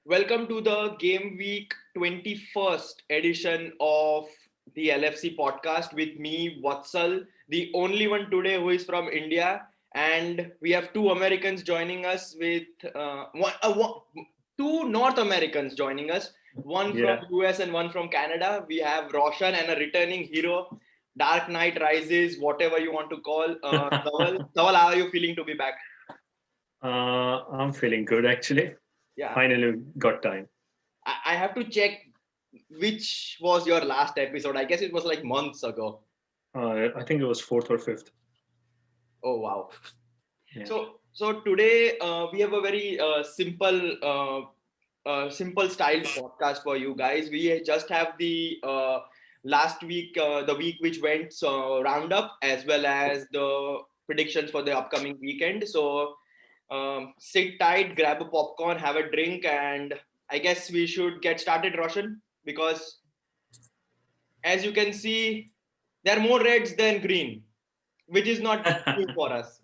Welcome to the Gameweek 21st edition of the LFC podcast with me, Vatsal, the only one today who is from India. And we have two Americans joining us with two North Americans joining us, one from Yeah. US and one from Canada. We have Roshan and a returning hero, Dark Knight Rises, whatever you want to call. Dhaval, Dhaval, how are you feeling to be back? I'm feeling good actually. Yeah. Finally got time. I have to check which was your last episode. I guess it was like months ago. I think it was fourth or fifth. Oh wow. Yeah. So today we have a very simple styled podcast for you guys. We just have the last week, the week which went roundup, as well as the predictions for the upcoming weekend. So sit tight, grab a popcorn, have a drink, and I guess we should get started, Roshan, because as you can see, there are more reds than green, which is not new for us.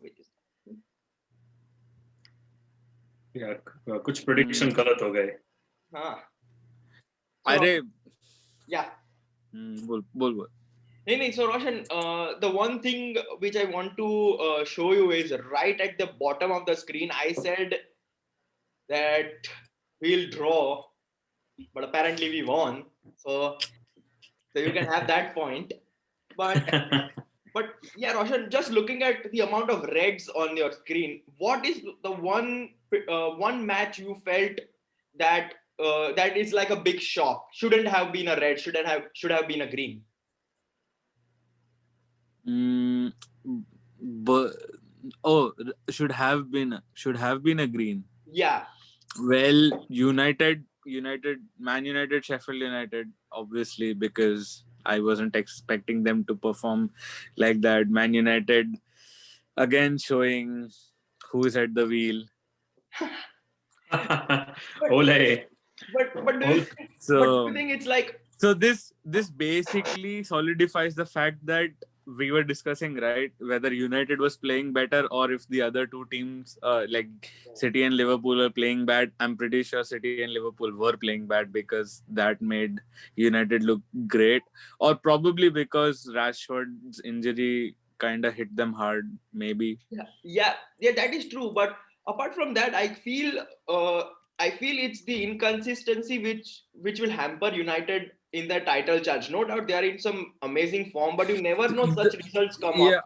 Yeah. कुछ prediction गलत हो गए. Huh. So, अरे yeah. बोल नहीं, so Roshan, the one thing which I want to show you is right at the bottom of the screen. I said that we'll draw, but apparently we won. So you can have that point. But yeah, Roshan, just looking at the amount of reds on your screen, what is the one match you felt that that is like a big shock? Shouldn't have been a red. Should have been a green. but should have been a green. Yeah. Well, Man United, Sheffield United, obviously, because I wasn't expecting them to perform like that. Man United again showing who is at the wheel. Ole. But do you think it's like so this basically solidifies the fact that we were discussing, right, whether United was playing better or if the other two teams like City and Liverpool are playing bad. I'm pretty sure City and Liverpool were playing bad because that made United look great, or probably because Rashford's injury kind of hit them hard, maybe. yeah, that is true. But apart from that, I feel it's the inconsistency which will hamper United in the title charge. No doubt they are in some amazing form, but you never know such results come up.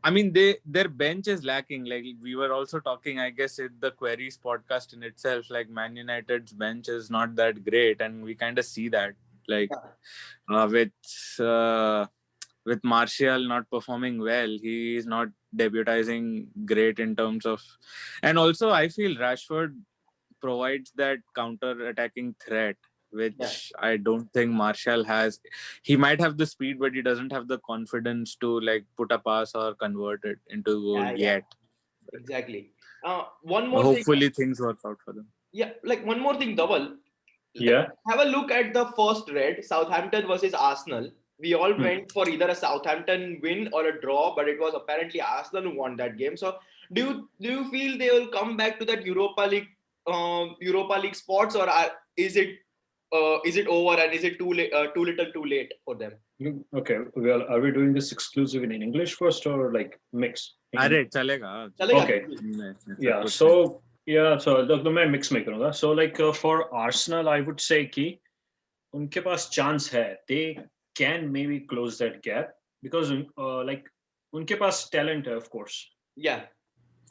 I mean, their bench is lacking. Like we were also talking, I guess, in the Queries podcast in itself, like Man United's bench is not that great, and we kind of see that, like with Martial not performing well, he is not debuting great in terms of, and also I feel Rashford provides that counter-attacking threat, which I don't think Martial has. He might have the speed, but he doesn't have the confidence to like put a pass or convert it into a goal yet. Exactly. One more Hopefully things work out for them. Yeah, like one more thing, Dhaval. Yeah. Have a look at the first red, Southampton versus Arsenal. We all went for either a Southampton win or a draw, but it was apparently Arsenal who won that game. So, do you feel they will come back to that Europa League spots, or is it over and is it too little, too late for them? Okay. Well, are we doing this exclusive in English first or like mix? अरे चलेगा. Okay. Yeah. So the मैं mix में करूँगा. So like for Arsenal, I would say कि उनके पास chance है. They can maybe close that gap because like उनके पास talent है, of course. Yeah.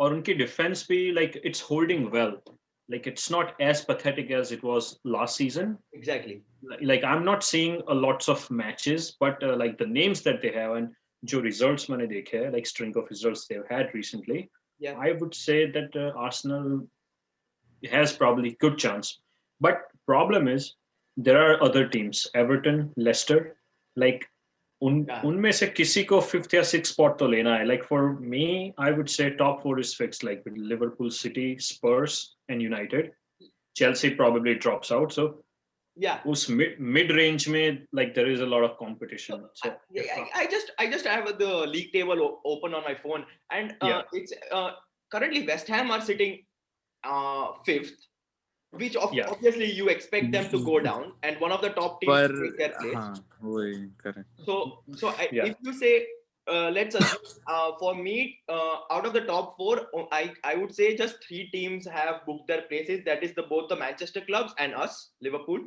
और उनकी defense भी like it's holding well. Like it's not as pathetic as it was last season. Exactly. Like I'm not seeing a lots of matches, but like the names that they have and जो results मैंने देखे हैं, like string of results they've had recently, I would say that Arsenal has probably good chance. But problem is there are other teams, Everton, Leicester, like उनमें से किसी को fifth या sixth spot तो लेना है. Like for me, I would say top four is fixed, like with Liverpool, City, Spurs, and United. Chelsea probably drops out. So उस mid range में like there is a lot of competition. So I just have the league table open on my phone, and it's currently West Ham are sitting fifth, which obviously you expect them to go down, and one of the top teams to take their place. Correct. If you say, let's assume, for me, out of the top four, I would say just three teams have booked their places. That is both the Manchester clubs and us, Liverpool.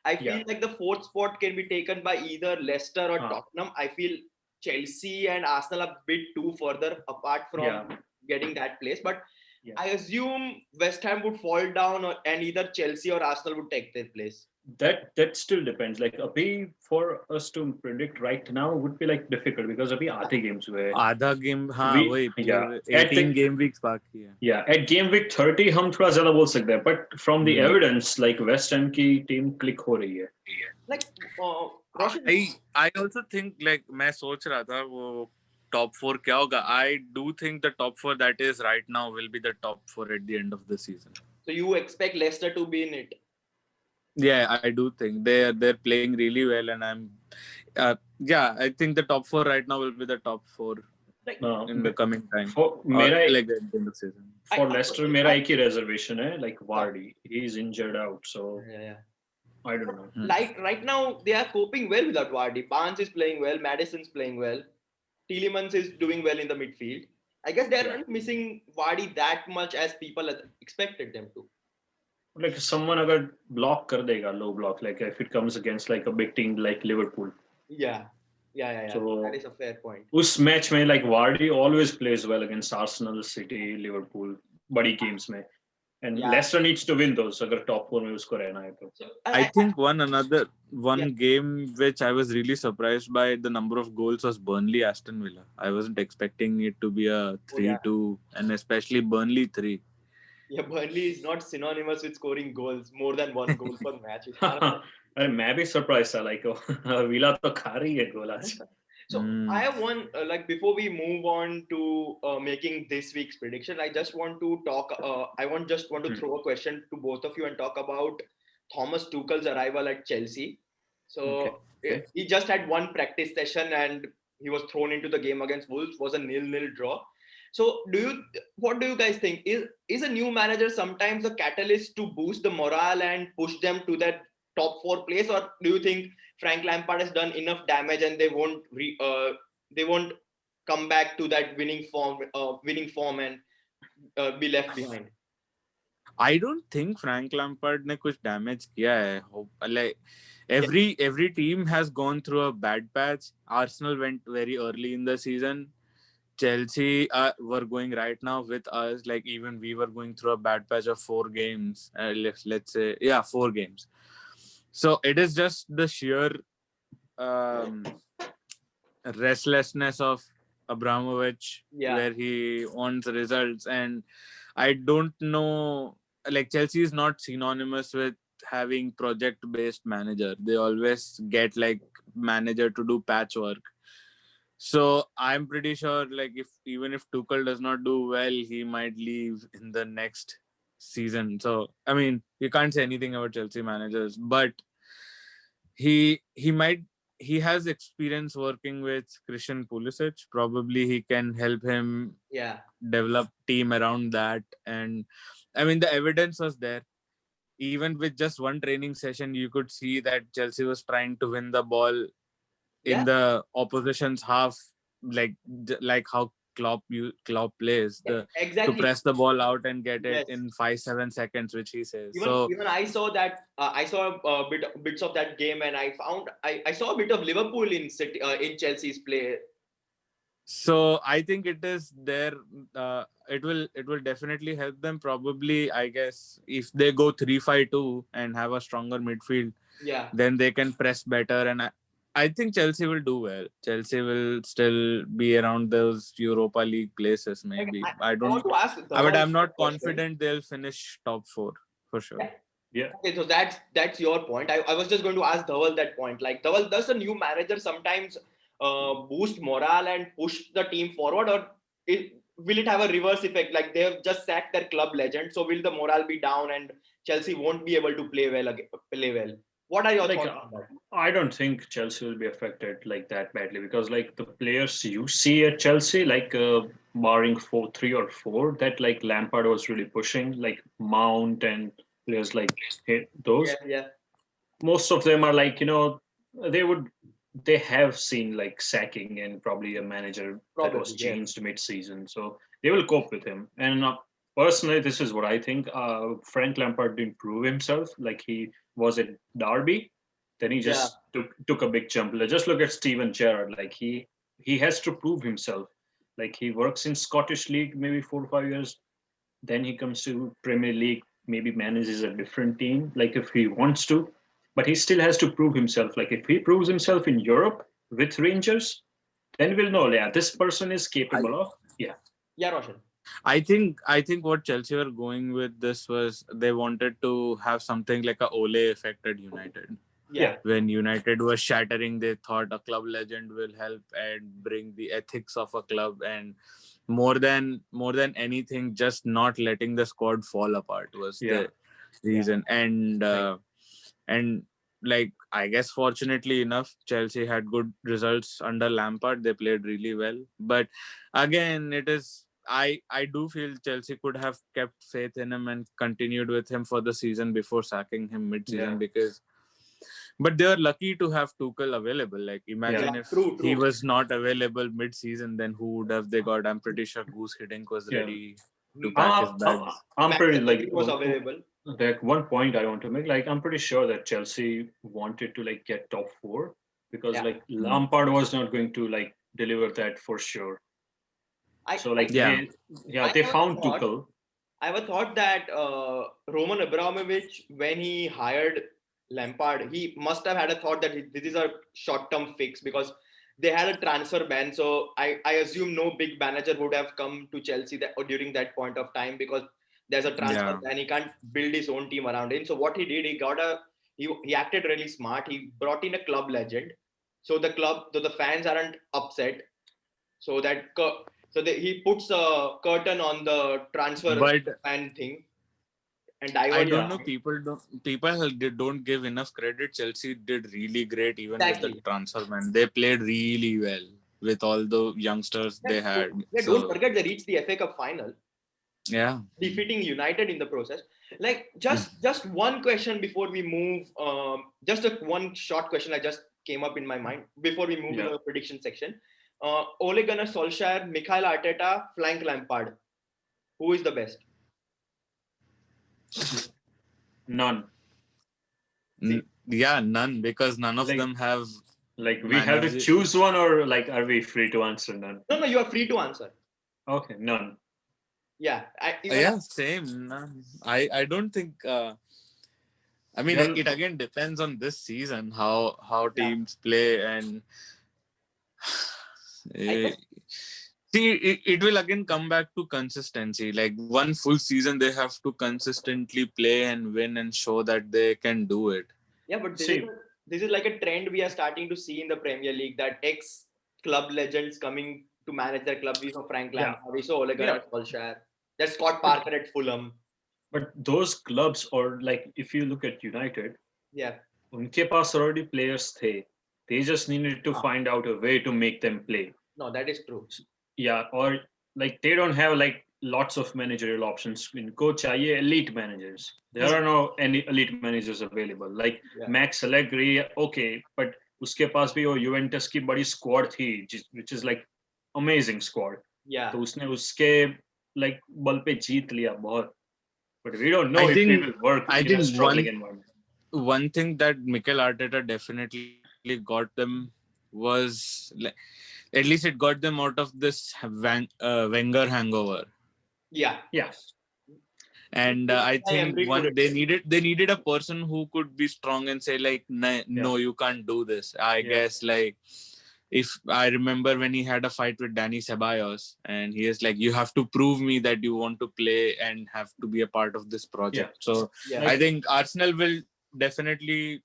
I feel like the fourth spot can be taken by either Leicester or Tottenham. I feel Chelsea and Arsenal are a bit too further apart from getting that place. But I assume West Ham would fall down, and either Chelsea or Arsenal would take their place. That still depends. Like abhi, for us to predict right now would be like difficult because abhi आधे games हुए. आधा game, वही 18 game weeks बाकी है. Yeah, at game week 30 हम थोड़ा ज़्यादा बोल सकते हैं, but from the evidence, like West Ham की team click हो रही है. Like I also think, like मैं सोच रहा था वो top 4 क्या होगा. I do think the top 4 that is right now will be the top 4 at the end of the season. So you expect Leicester to be in it? Yeah, I do think they're playing really well, and I think the top 4 right now will be the top 4 in the coming time. For like the end of the season. For Leicester, मेरा एक ही reservation है, like Vardy. He's injured out, so I don't know. Like right now, they are coping well without Vardy. Barnes is playing well, Maddison's playing well, Tielemans is doing well in the midfield. I guess they're not missing Vardy that much as people expected them to. Like someone अगर block कर देगा, low block, like if it comes against like a big team like Liverpool. Yeah. So, that is a fair point. उस match में like Vardy always plays well against Arsenal, City, Liverpool, body games में. And Leicester needs to win those अगर top 4 में उसको रहना है तो. I think one game which I was really surprised by the number of goals was Burnley Aston Villa. I wasn't expecting it to be a 3-2 and especially Burnley 3. Yeah, Burnley is not synonymous with scoring goals, more than one goal per match. मैं भी surprised था, like Villa तो खा रही है गोल आज. So I have one, like before we move on to making this week's prediction, I just want to talk, throw a question to both of you and talk about Thomas Tuchel's arrival at Chelsea. So he just had one practice session and he was thrown into the game against Wolves. Was a 0-0 draw. So what do you guys think? Is a new manager sometimes a catalyst to boost the morale and push them to that top 4 place, or do you think Frank Lampard has done enough damage and they won't come back to that winning form and be left behind? I don't think Frank Lampard ने कुछ damage किया है. Like every team has gone through a bad patch. Arsenal went very early in the season. Chelsea were going right now with us. Like even we were going through a bad patch of 4 games. Let's say 4 games. So it is just the sheer restlessness of Abramovich, where he wants results, and I don't know. Like Chelsea is not synonymous with having project-based manager. They always get like manager to do patchwork. So I'm pretty sure, like even if Tuchel does not do well, he might leave in the next season. So I mean, you can't say anything about Chelsea managers, but he has experience working with Christian Pulisic. Probably he can help him develop team around that. And I mean, the evidence was there. Even with just one training session, you could see that Chelsea was trying to win the ball in the opposition's half, like how Klopp plays to press the ball out and get it in 5-7 seconds, which he says. Even I saw that. I saw bits of that game, and I found I saw a bit of Liverpool in Chelsea's play. So I think it is there. It will definitely help them. Probably, I guess, if they go 3-5-2 and have a stronger midfield, then they can press better. And I think Chelsea will do well. Chelsea will still be around those Europa League places, maybe. I don't. But I'm not confident they'll finish top 4 for sure. Yeah. Okay, so that's your point. I was just going to ask Dhaval that point. Like Dhaval, does a new manager sometimes boost morale and push the team forward, or will it have a reverse effect? Like they have just sacked their club legend, so will the morale be down and Chelsea won't be able to play well? What are your thoughts on that? I don't think Chelsea will be affected like that badly, because like the players you see at Chelsea, like barring 3 or 4 that like Lampard was really pushing, like Mount and players like those. Yeah. Most of them are like, they would they have seen like sacking and probably a manager that was Probably, yes. changed mid-season, so they will cope with him. And personally, this is what I think. Frank Lampard didn't prove himself. Like he was at Derby, then he Yeah. just took a big jump. Just look at Steven Gerrard. Like he has to prove himself. Like he works in Scottish League maybe 4 or 5 years, then he comes to Premier League, maybe manages a different team, like if he wants to, but he still has to prove himself. Like if he proves himself in Europe with Rangers, then we'll know, yeah, this person is capable of, yeah. Yeah, Roshan. I think what Chelsea were going with this was they wanted to have something like a Ole effect at United. Yeah. When United was shattering, they thought a club legend will help and bring the ethics of a club, and more than anything, just not letting the squad fall apart was the reason. And like, I guess fortunately enough, Chelsea had good results under Lampard. They played really well, but again, it is I do feel Chelsea could have kept faith in him and continued with him for the season before sacking him mid-season, because but they were lucky to have Tuchel available. Like, imagine if he was not available mid-season, then who would have they got? I'm pretty sure Goose Hiddink was ready to pack his bags. I'm pretty like was available. Like one point I want to make, like I'm pretty sure that Chelsea wanted to like get top four, because like Lampard was not going to like deliver that for sure. They found Tuchel. I ever thought that Roman Abramovich, when he hired Lampard, he must have had a thought that this is a short-term fix, because they had a transfer ban. So I assume no big manager would have come to Chelsea during that point of time, because there's a transfer ban. He can't build his own team around him. So what he did, he acted really smart. He brought in a club legend, so the fans aren't upset. So he puts a curtain on the transfer ban thing. And I don't know. People don't give enough credit. Chelsea did really great even with the transfer ban. They played really well with all the youngsters they had. Yeah, don't forget they reached the FA Cup final. Yeah, defeating United in the process. Like, just one question before we move. One short question I just came up in my mind before we move to the prediction section. Ole Gunnar Solskjaer, Mikel Arteta, Frank Lampard. Who is the best? None. None, because none of them have. Like, we have to choose one, or like, are we free to answer none? No, you are free to answer. Okay, none. Yeah. Same. None. I don't think. I mean, it again depends on this season how teams play, and see, it will again come back to consistency. Like, one full season, they have to consistently play and win and show that they can do it. Yeah, but this is like a trend we are starting to see in the Premier League, that ex-club legends coming to manage their club. We saw Frank Lampard, we saw Ole Gunnar Solskjaer, there's Scott Parker at Fulham. But those clubs, or like if you look at United, unke paas already players the. They just needed to find out a way to make them play. No, that is true. Yeah, or like they don't have like lots of managerial options. In coach chahiye elite managers. There are no any elite managers available. Like Max Allegri, okay, but uske paas bhi wo Juventus ki badi squad thi, which is like amazing squad. Yeah. तो उसने उसके like बल पे जीत लिया बहुत. But we don't know if it will work in a struggling environment. One thing that Mikel Arteta definitely got them was, like, at least it got them out of this Wenger hangover. Yeah. And I think they needed a person who could be strong and say, like, no, you can't do this. I guess, like, if I remember when he had a fight with Danny Ceballos, and he is like, you have to prove me that you want to play and have to be a part of this project. So I think Arsenal will definitely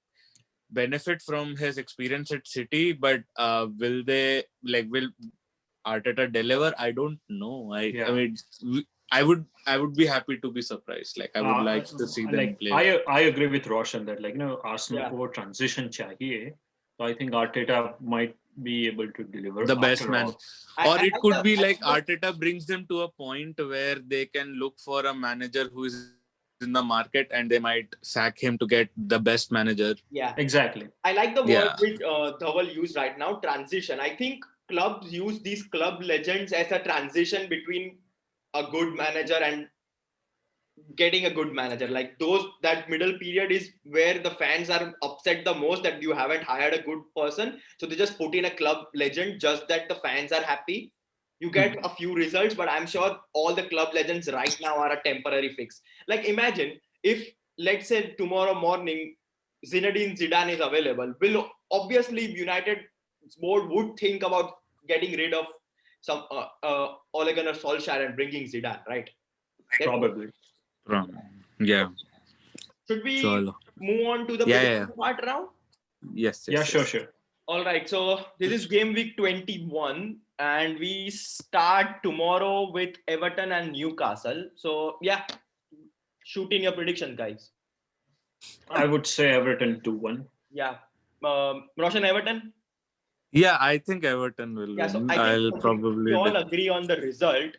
benefit from his experience at City, but will Arteta deliver? I don't know. I mean, I would be happy to be surprised. Like, I would like to see them play. I agree with Roshan that, like, Arsenal ko transition chahiye. So I think Arteta might be able to deliver the best man. Or it could be like Arteta brings them to a point where they can look for a manager who is in the market and they might sack him to get the best manager. Yeah, exactly. I like the word Yeah. which Dhaval used right now, transition. I think clubs use these club legends as a transition between a good manager and getting a good manager. Like that middle period is where the fans are upset the most that you haven't hired a good person, so they just put in a club legend just that the fans are happy. You get a few results, but I'm sure all the club legends right now are a temporary fix. Like imagine if, let's say, tomorrow morning Zinedine Zidane is available, will obviously United board would think about getting rid of some Ole Gunnar Solskjaer and bringing Zidane, right? Probably. Yeah. Should we Chalo. move on to the prediction part now? Yes. Yeah, sure. All right. So this is game week 21, and we start tomorrow with Everton and Newcastle. So yeah, shoot in your prediction, guys. I would say Everton 2-1. Yeah. Roshan, Everton? Yeah, I think Everton will win. So I think we all agree on the result.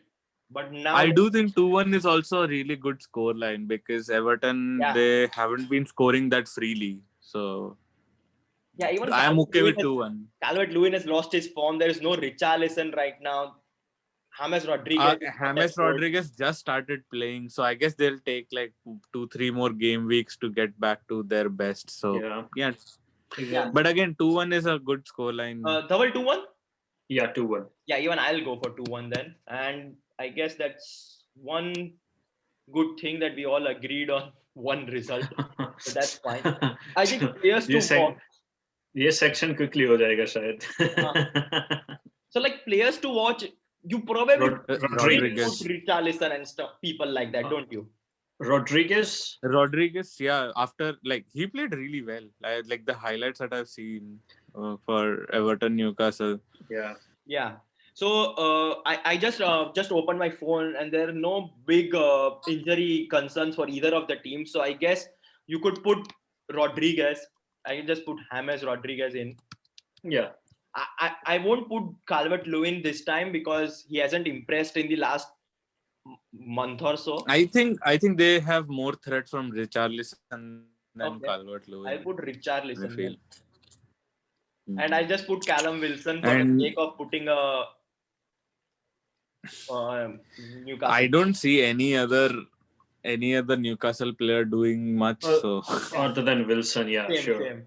But now I do think 2-1 is also a really good score line because Everton, they haven't been scoring that freely. So yeah, even I am okay with 2-1. Calvert-Lewin has lost his form. There is no Richarlison right now. James Rodriguez just started playing, so I guess they'll take like 2-3 more game weeks to get back to their best. So yeah. But again, 2-1 is a good scoreline. Dhaval 2-1? Yeah, 2-1. Yeah, even I'll go for 2-1 then. And I guess that's one good thing that we all agreed on one result. So that's fine. I think players to watch. This section quickly ho jayega shayad. So like players to watch, you probably put Richarlison and stuff, people like that, don't you? Rodriguez, yeah. After he played really well. Like the highlights that I've seen for Everton Newcastle. Yeah. So I just opened my phone and there are no big injury concerns for either of the teams. So I guess you could put Rodriguez. I can just put James Rodriguez in. Yeah. I won't put Calvert-Lewin this time because he hasn't impressed in the last month or so. I think they have more threat from Richarlison than Calvert-Lewin. I'll put Richarlison. And I just put Callum Wilson for the sake of putting a Newcastle. I don't see any other Newcastle player doing much. Other than Wilson, Same.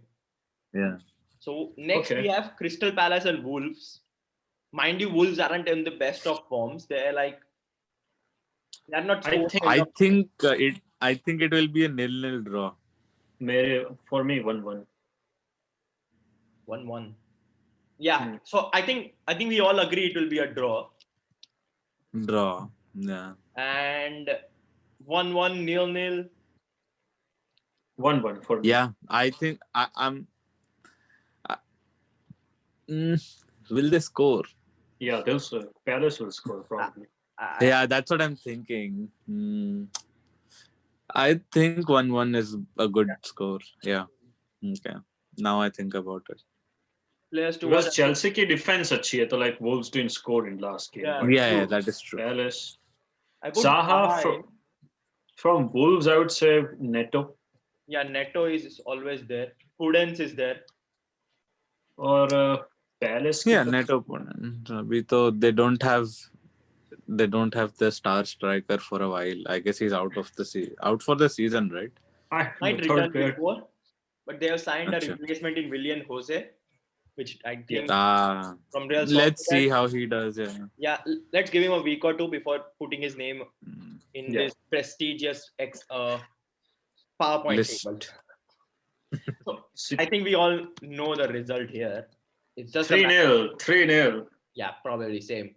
Yeah. So next we have Crystal Palace and Wolves. Mind you, Wolves aren't in the best of forms. They're not. I think it will be a 0-0 draw. For me, 1-1. 1-1. Yeah. So I think we all agree it will be a draw. Yeah. And 1-1, 0-0. 1-1 for me. Yeah, I think I'm. Will they score? Yeah, Palace will score probably. Yeah, that's what I'm thinking. I think 1-1 is a good score. Yeah. Okay. Now I think about it. Because Chelsea ki defense achhi hai, so like Wolves didn't score in last game. Yeah, that is true. Palace. Zaha from Wolves, I would say Neto. Yeah, Neto is always there. Prudence is there. Or Palace. Yeah, Neto. They don't have the star striker for a while. I guess he's out for the season, right? Might return before, but they have signed a replacement in Willian Jose, which I think from Real. Let's see how he does. Yeah, let's give him a week or two before putting his name in this prestigious PowerPoint list. table. So, I think we all know the result here. It's just 3-0. Yeah, probably same.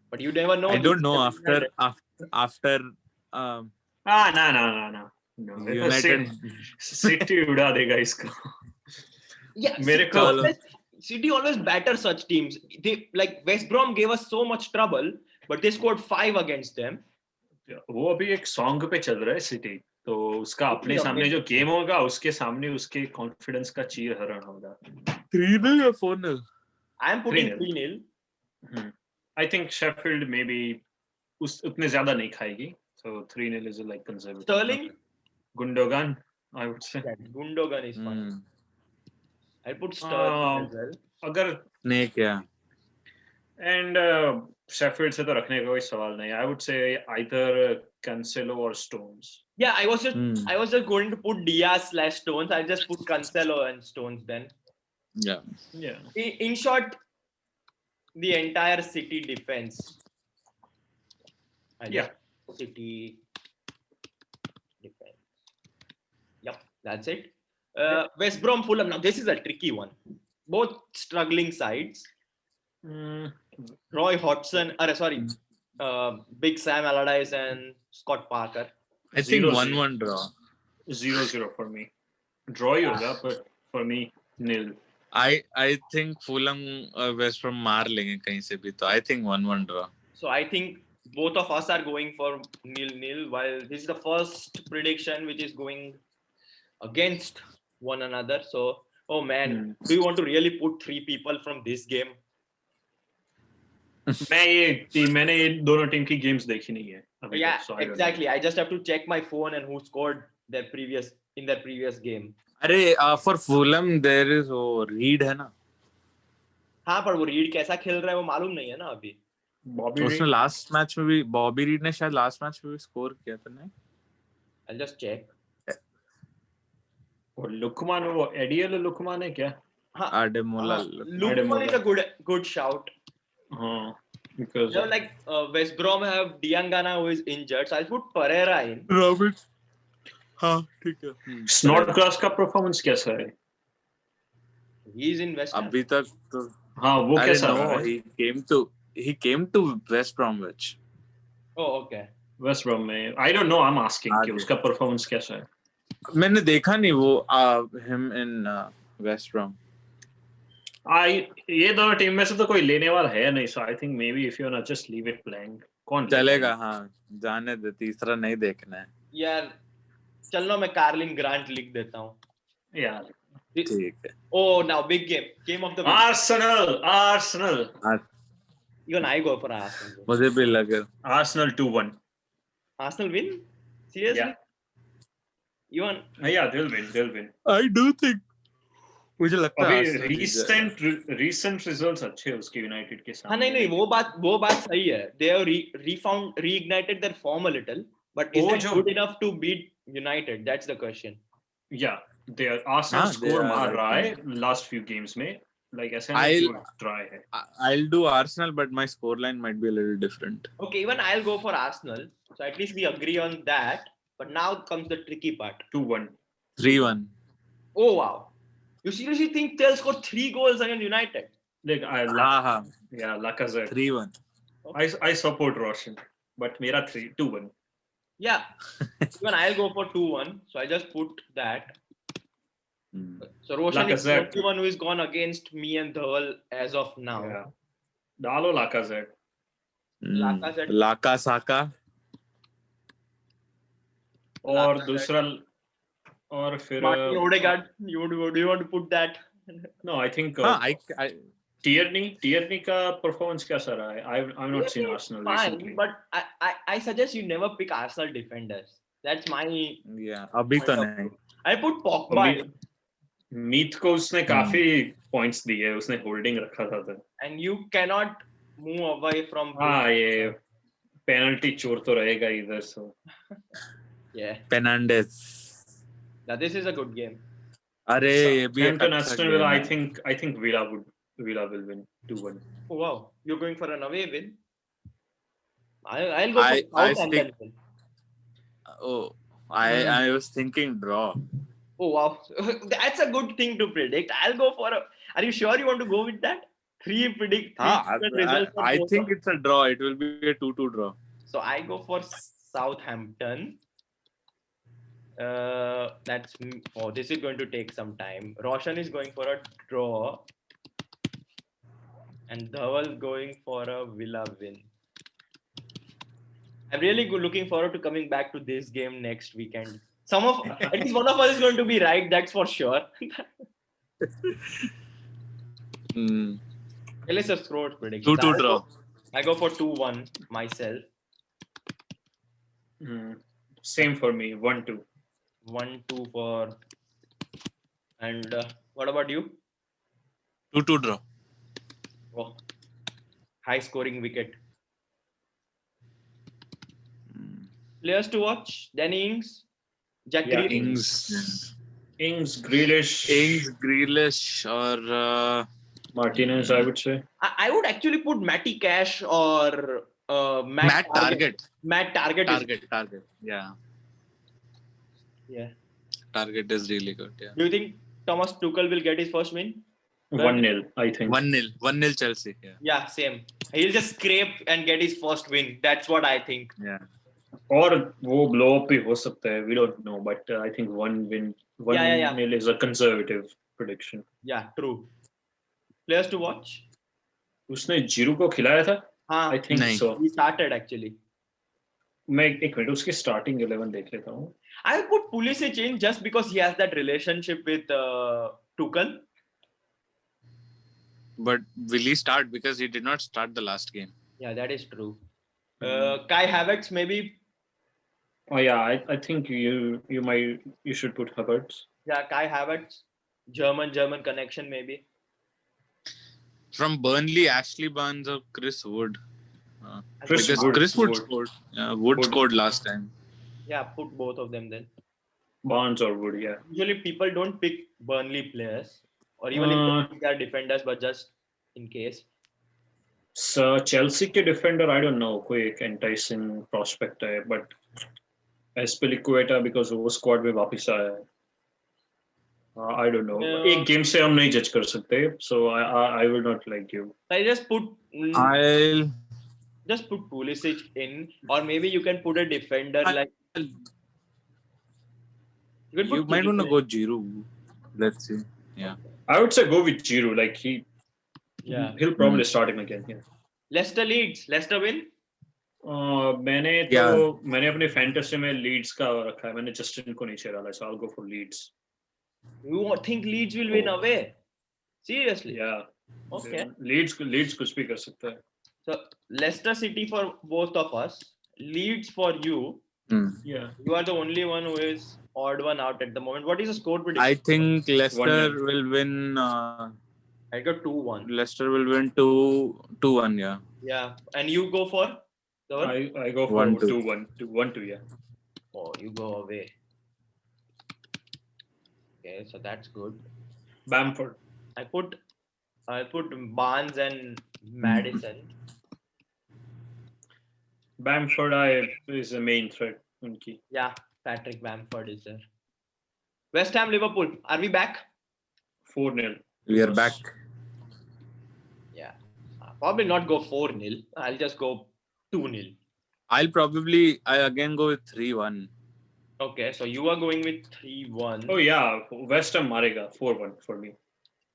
But you never know. I don't know after. No. United City उड़ा देगा इसको. Yeah, City always batter such teams. They West Brom gave us so much trouble, but they scored 5 against them. वो अभी एक song पे चल रहा है सिटी, तो उसका अपने सामने जो गेम होगा उसके सामने उसके कॉन्फिडेंस का चीर हरण होगा. 3-0 or 4-0? I am putting 3-0. I think Sheffield maybe उतने ज्यादा नहीं खाएगी. So 3-0 is like conservative. Sterling? Gundogan, I would say. Yeah, Gundogan is fine. I'll put Sterling as well. अगर Snake, yeah. And Sheffield से तो रखने का कोई सवाल नहीं. I would say either Cancelo or Stones. Yeah, I was just going to put Diaz/Stones. I'll just put Cancelo and Stones then. Yeah. Yeah. In short, the entire City defense. City defense. Yep, that's it. West Brom, Fulham. Now this is a tricky one. Both struggling sides. Roy Hodgson. Big Sam Allardyce and Scott Parker. I think 1-1 draw. 0-0 for me. Draw ही होगा, but for me 0. I think Fulham West Brom मार लेंगे कहीं से भी, तो I think 1-1 draw. So I think both of us are going for 0-0, while this is the first prediction which is going against one another. So, oh man, do you want to really put 3 people from this game? मैंने ये दोनों team की games देखी नहीं है अभी Yeah, तक, so exactly. I just have to check my phone and who scored in their previous game. अरे for Fulham there is वो Reed है ना. हाँ, पर वो रीड कैसा खेल रहा है वो मालूम नहीं है ना अभी. उसने लास्ट मैच में भी बॉबी रीड ने शायद लास्ट मैच में भी स्कोर किया था नहीं. I'll just check. और लुकमान वो एडियल लुकमान है क्या? हाँ, Ademola. Lukman is a good shout. Because like West Brom have Diangana who is injured, so I'll put Pereira in. Robert. हाँ ठीक है. स्नॉडग्रास का परफॉर्मेंस कैसा है? He is in West Ham. अभी तक तो हाँ वो कैसा है? है? He came to West Bromwich. Oh, okay. West Brom में I don't know, I'm asking कि उसका परफॉर्मेंस कैसा है? मैंने देखा नहीं वो him in West Brom. ये दोनों टीम में से तो कोई लेने वाला है नहीं, so I think maybe if you wanna just leave it blank. कौन चलेगा? हाँ, जाने दे, तीसरा नहीं देखना है. यार चलो मैं कार्लिन ग्रांट लिख देता हूँ. यार ठीक है. Oh, now big game of the week. Arsenal. Even I go for Arsenal. मुझे भी लगा. Arsenal 2-1. Arsenal win? Seriously? Yeah. Even Yeah, they'll win. I do think. मुझे लगता है अभी recent results अच्छे हैं उसके यूनाइटेड के साथ. हाँ नहीं वो बात सही है. They have reignited their form a little, but is it good enough to beat United? That's the question. Yeah, their Arsenal score मार रहा है last few games में. Like ऐसे नहीं try है. I'll do Arsenal, but my scoreline might be a little different. Okay, even I'll go for Arsenal. So at least we agree on that. But now comes the tricky part. 2-1. 3-1. Oh wow. You seriously think they'll score 3 goals against United? Like Lacazette. 3-1. Okay. I support Roshan, but मेरा 2-1. Yeah. Even I'll go for 2-1. So I just put that. So Roshan is the only one who is gone against me and Dhaval as of now. Yeah. डालो Lacazette. Laka-Saka. और दूसरा और फिर Martin Odegaard. Do you want to put that? No, I think Tierney का performance कैसा रहा है? I've not seen Arsenal recently. But I suggest you never pick Arsenal defenders. That's my अभी तो नहीं. I put Pogba. मीत को उसने काफी points दिए, उसने holding रखा था. And you cannot move away from. ये penalty चोर तो रहेगा इधर, so. Yeah. Fernandes. Now this is a good game. अरे ये भी Aston Villa, I think Villa will win 2-1. Oh wow, you're going for an away win. I'll go for Southampton. I was thinking draw. Oh wow, that's a good thing to predict. I'll go for Are you sure you want to go with that? 3 results. I think it's a draw. It will be a 2-2 draw. So I go for Southampton. This is going to take some time. Roshan is going for a draw, and Dhaval going for a Villa win. I'm really looking forward to coming back to this game next weekend. At least one of us is going to be right. That's for sure. Let's just throw it prediction. 2-2 draw. I go for 2-1 myself. Same for me. 1-2. 1-2 for. And what about you? 2-2 draw. Oh, high scoring wicket. Players to watch: Danny Ings, Jack Yeah, Grealish. Ings, Grealish, Grealish, or Martinez, I would say. I would actually put Matty Cash or Matt Target. Matt Target. Target. Yeah. Yeah. Target is really good. Yeah. Do you think Thomas Tuchel will get his first win? 1-0, I think. 1-0 Chelsea. Yeah. Yeah, same. He'll just scrape and get his first win. That's what I think. Yeah. Or वो blow up भी हो सकता है. We don't know, but I think 1-0 is a conservative prediction. Yeah, true. Players to watch? उसने Giroud को खिलाया था? हाँ. I think so. He started actually. मैं एक मिनट उसके starting 11 देख लेता हूँ. I would put Pulisic in just because he has that relationship with Tuchel. But will he start? Because he did not start the last game. Yeah, that is true. Kai Havertz maybe. Oh yeah, I think you should put Havertz. Yeah, Kai Havertz. German connection maybe. From Burnley, Ashley Barnes or Chris Wood. Chris Wood scored. Yeah, Wood scored last time. Yeah, put both of them then. Barnes or Wood, yeah. Usually people don't pick Burnley players or even if they are defenders, but just in case. So Chelsea के defender, I don't know, कोई एक enticing prospect है, but Azpilicueta because वो squad में वापस आया है. I don't know. एक game से हम नहीं judge कर सकते, so I will not like you. I just put. I'll just put Pulisic in, or maybe you can put a defender like. You might want to go Giroud. Let's see. Yeah. I would say go with Giroud. Like he'll probably start him again. Yeah. Leicester win. मैंने अपने fantasy में Leeds का रखा है. मैंने Justin को नहीं डाला, so I'll go for Leeds. You think Leeds will win away? Seriously? Yeah. Okay. Leeds कुछ भी कर सकता है. So Leicester City for both of us, Leeds for you. Yeah. You are the only one who is odd one out at the moment. What is the score prediction? I think Leicester will win. I got 2-1. Leicester will win 2-1. Yeah. Yeah, and you go for? I go for 2-1. 2-1, yeah. Oh, you go away. Okay, so that's good. Bamford. I put Barnes and Madison. Bamford is the main threat. Unki. Yeah, Patrick Bamford is there. West Ham Liverpool. Are we back? 4-0. We are back. Yeah. Probably not go 4-0. I'll just go 2-0. I again go with 3-1. Okay, so you are going with 3-1. Oh yeah, West Ham marega 4-1 for me.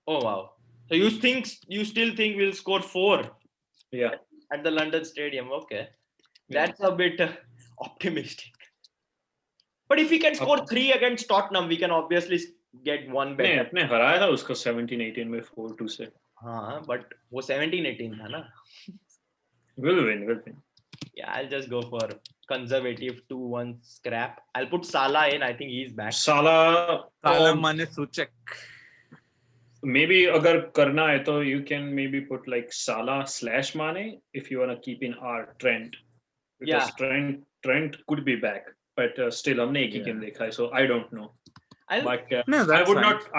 Oh wow. So you still think we'll score 4? Yeah. At the London Stadium. Okay. That's a bit optimistic. But if we can score 3 against Tottenham, we can obviously get one better. अपने हराया था उसको 17-18 में 4-2 से. हाँ, but वो 17-18 था ना. We'll win. Yeah, I'll just go for conservative 2-1 scrap. I'll put Salah in. I think he's back. Salah Mane Suchek. Maybe अगर करना है तो you can maybe put like Salah/Mane if you want to keep in our Trent. Because Trent could be back, but still हमने एक ही game देखा है, so I don't know. But I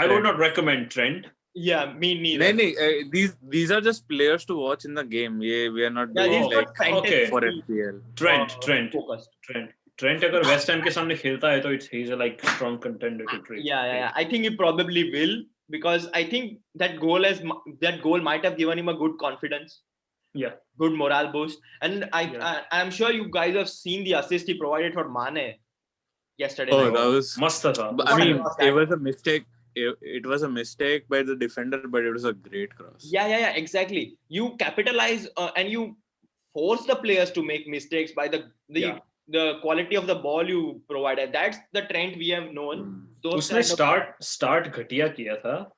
would not recommend Trent. Yeah, me neither. These are just players to watch in the game. We are not doing like for FPL. Trent अगर West Ham के सामने खेलता है तो he's a like strong contender to trade. Yeah. I think he probably will, because I think that goal might have given him a good confidence. Yeah. Good morale boost. And I'm sure you guys have seen the assist he provided for Mane yesterday. Oh, that was must have. I mean, it was a mistake. It was a mistake by the defender, but it was a great cross. Yeah, exactly. You capitalize and you force the players to make mistakes by the quality of the ball you provided. That's the Trent we have known. उसने start घटिया किया था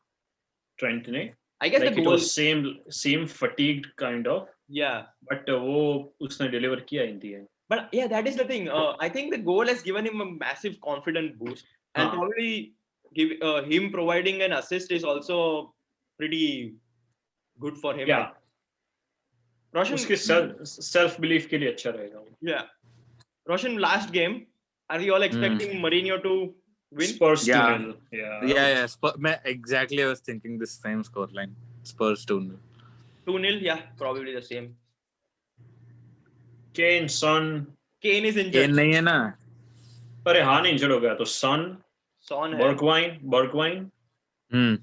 Trent ने. I guess like the it goal was same fatigued kind of. Yeah. But वो उसने deliver किया in the end. But yeah, that is the thing. I think the goal has given him a massive confidence boost, and probably him providing an assist is also pretty good for him. Yeah. Roshan, उसके self belief के लिए अच्छा रहेगा. Yeah. Roshan, last game, are we all expecting Mourinho to win? Spurs 2-0. Yeah. Exactly, I was thinking the same scoreline. Spurs 2-0. 2-0, yeah, probably the same. Kane, Son. Kane is injured. Kane नहीं है ना? अरे हाँ injured हो गया तो Son है. Bergwijn.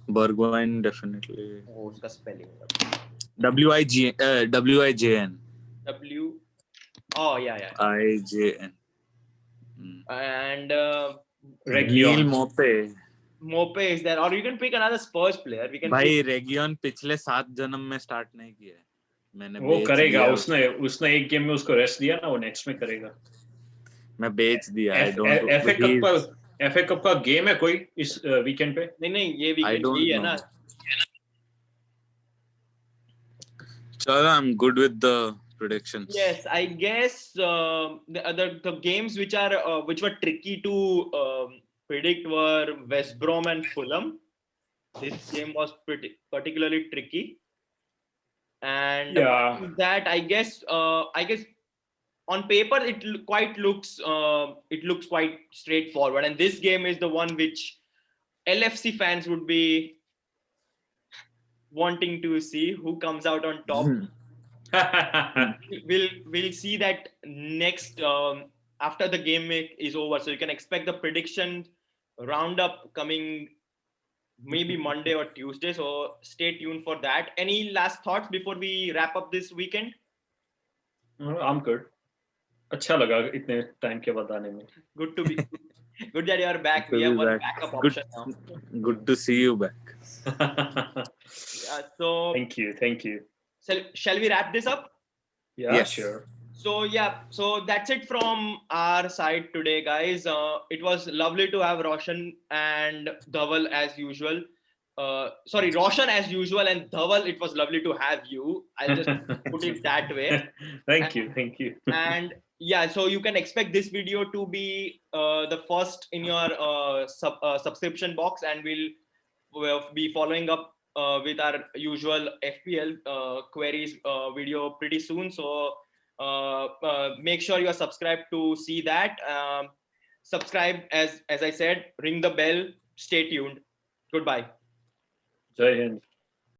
Bergwijn definitely. Oh, उसका spelling. WIJN. Oh yeah. IJN. And Reguilon. Mope is there, or you can pick another Spurs player. We can. भाई Reguilon पिछले 7 जन्म में स्टार्ट नहीं किया है. मैंने वो करेगा. उसने एक गेम में उसको रेस्ट दिया ना, वो नेक्स्ट में करेगा. मैं बेच दिया. FA कप का गेम है कोई इस वीकेंड पे? नहीं ये वीकेंड ही है ना. चलो, I'm good with the predictions. Yes, I guess the games which were tricky to predict were West Brom and Fulham. This game was particularly tricky, and that I guess on paper it looks quite straightforward, and this game is the one which LFC fans would be wanting to see who comes out on top. We'll see that next after the game is over, so you can expect the prediction roundup coming maybe Monday or Tuesday, so stay tuned for that. Any last thoughts before we wrap up this weekend? I'm good. अच्छा लगा इतने time के बाद आने में. Good to be good that you are back. We have one backup option now. Good to see you back. Yeah, so thank you. Shall we wrap this up? Yeah, yes. Sure. So that's it from our side today, guys. It was lovely to have Roshan and Dhaval as usual. Roshan as usual, and Dhaval, it was lovely to have you. I'll just put it that way. Thank you. And yeah, so you can expect this video to be the first in your subscription box, and we'll be following up with our usual FPL queries video pretty soon. So make sure you are subscribed to see that. Subscribe, as I said, ring the bell, stay tuned. Goodbye. Jai Hind.